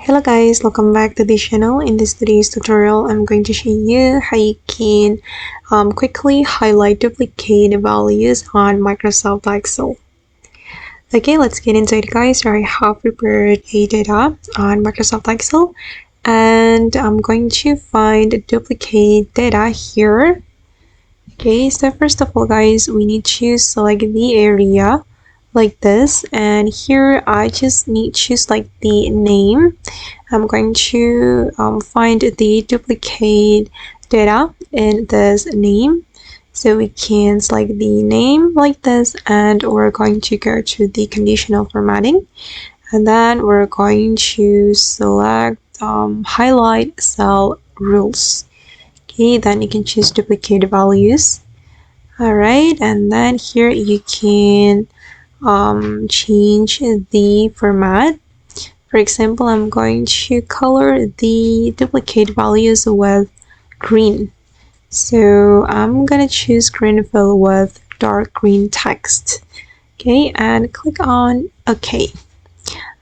Hello guys, welcome back to this channel. In this today's tutorial, I'm going to show you how you can quickly highlight duplicate values on Microsoft Excel. Okay, let's get into it guys. I have prepared a data on Microsoft Excel and I'm going to find duplicate data here. Okay, so first of all guys, we need to select the area like this, and here I just need to select the name. I'm going to find the duplicate data in this name, so we can select the name like this, and we're going to go to the conditional formatting, and then we're going to select highlight cell rules. Okay, then you can choose duplicate values. Alright, and then here you can change the format. For example, I'm going to color the duplicate values with green. So I'm gonna choose green fill with dark green text. Okay, and click on OK.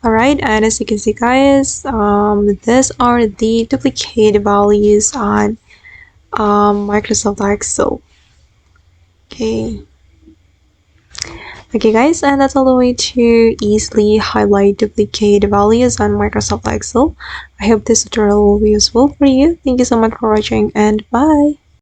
Alright, and as you can see guys, these are the duplicate values on Microsoft Excel. Okay guys, and that's all the way to easily highlight duplicate values on Microsoft Excel. I hope this tutorial will be useful for you. Thank you so much for watching, and bye.